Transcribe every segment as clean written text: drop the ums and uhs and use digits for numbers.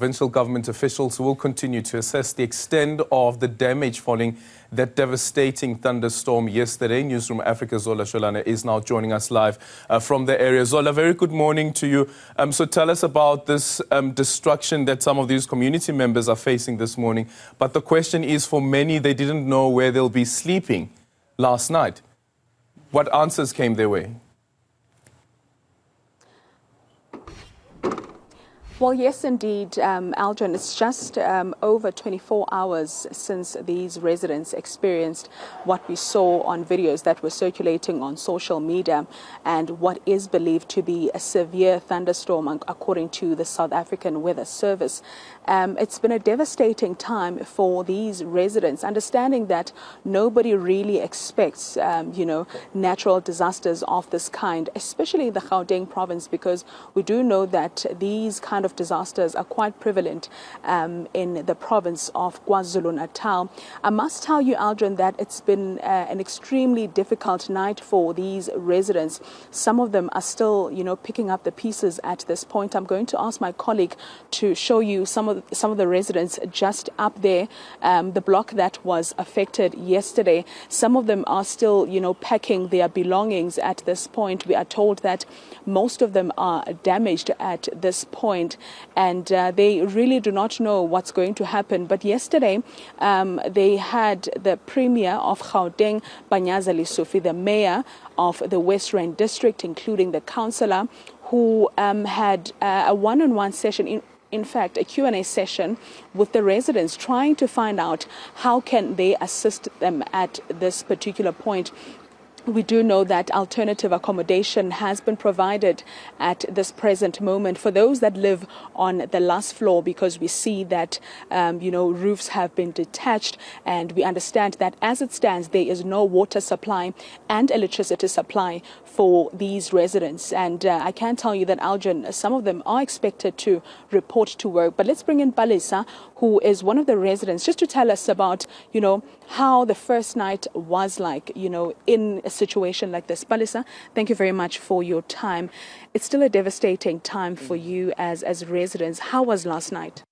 Provincial government officials will continue to assess the extent of the damage following that devastating thunderstorm yesterday. Newzroom Afrika Zola Sholwana is now joining us live from the area. Zola, very good morning to you. So tell us about this destruction that some of these community members are facing this morning. But the question is, for many, they didn't know where they'll be sleeping last night. What answers came their way? Well, yes, indeed, Aldrin. It's just over 24 hours since these residents experienced what we saw on videos that were circulating on social media and what is believed to be a severe thunderstorm, according to the South African Weather Service. It's been a devastating time for these residents, understanding that nobody really expects, natural disasters of this kind, especially in the Gauteng province, because we do know that these kind of disasters are quite prevalent in the province of KwaZulu-Natal. I must tell you, Aldrin, that it's been an extremely difficult night for these residents. Some of them are still, picking up the pieces at this point. I'm going to ask my colleague to show you some of the residents just up there, the block that was affected yesterday. Some of them are still, packing their belongings at this point. We are told that most of them are damaged at this point, and they really do not know what's going to happen. But yesterday, they had the Premier of Gauteng, Banyazali Sufi, the Mayor of the West Rand District, including the Councillor, who had a one-on-one session, in fact, a Q&A session with the residents, trying to find out how can they assist them at this particular point. We do know that alternative accommodation has been provided at this present moment for those that live on the last floor, because we see that, roofs have been detached, and we understand that as it stands, there is no water supply and electricity supply for these residents. And I can tell you that, Aljan, some of them are expected to report to work. But let's bring in Palisa, who is one of the residents, just to tell us about, how the first night was like, in a situation like this. Palisa, thank you very much for your time. It's still a devastating time for you as residents. How was last night?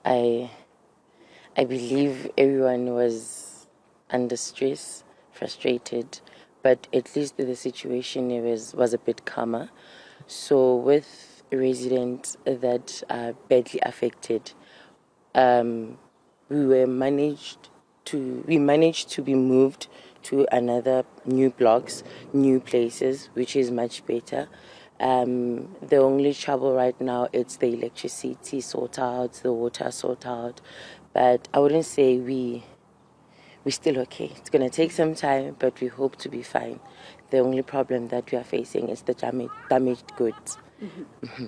I believe everyone was under stress, frustrated, but at least the situation was a bit calmer. So with residents that are badly affected, we managed to be moved to another new blocks, new places, which is much better. The only trouble right now, it's the electricity sort out, the water sort out. But I wouldn't say we're still okay. It's going to take some time, but we hope to be fine. The only problem that we are facing is the damaged goods. Mm-hmm. Mm-hmm.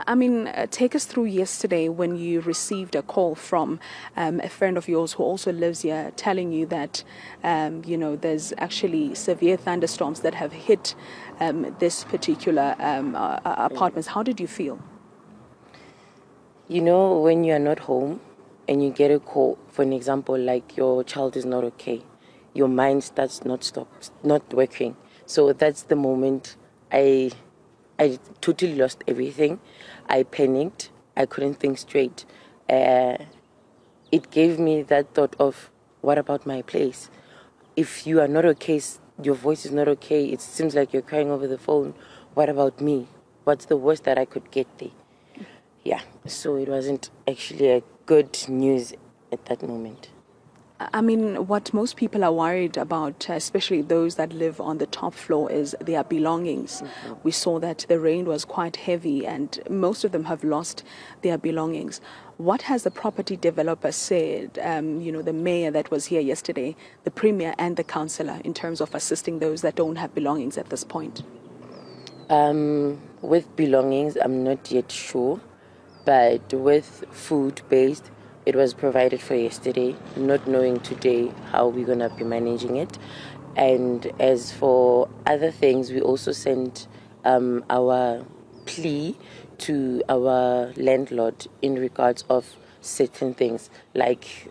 I mean, take us through yesterday when you received a call from a friend of yours who also lives here, telling you that, there's actually severe thunderstorms that have hit this particular apartments. How did you feel? When you are not home and you get a call, for an example, like your child is not okay, your mind starts not working. So that's the moment I totally lost everything. I panicked. I couldn't think straight. It gave me that thought of, what about my place? If you are not okay, your voice is not okay, it seems like you're crying over the phone, what about me? What's the worst that I could get there? Yeah, so it wasn't actually a good news at that moment. I mean, what most people are worried about, especially those that live on the top floor, is their belongings. Mm-hmm. We saw that the rain was quite heavy and most of them have lost their belongings. What has the property developer said, the mayor that was here yesterday, the premier and the councillor, in terms of assisting those that don't have belongings at this point? With belongings, I'm not yet sure, but with food-based, it was provided for yesterday, not knowing today how we're going to be managing it. And as for other things, we also sent our plea to our landlord in regards of certain things, like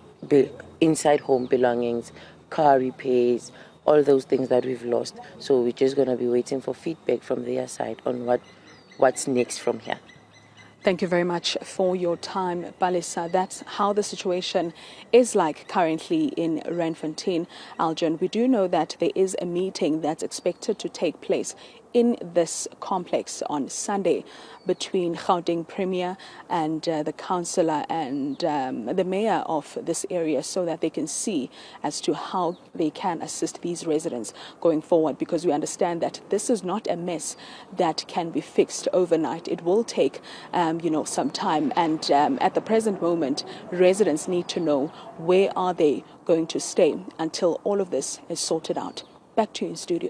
inside home belongings, car repairs, all those things that we've lost. So we're just going to be waiting for feedback from their side on what what's next from here. Thank you very much for your time, Balisa. That's how the situation is like currently in Randfontein. Aljon, we do know that there is a meeting that's expected to take place in this complex on Sunday between Gauteng Premier and the councillor and the mayor of this area, so that they can see as to how they can assist these residents going forward, because we understand that this is not a mess that can be fixed overnight. It will take some time, and at the present moment residents need to know where are they going to stay until all of this is sorted out. Back to you in studio.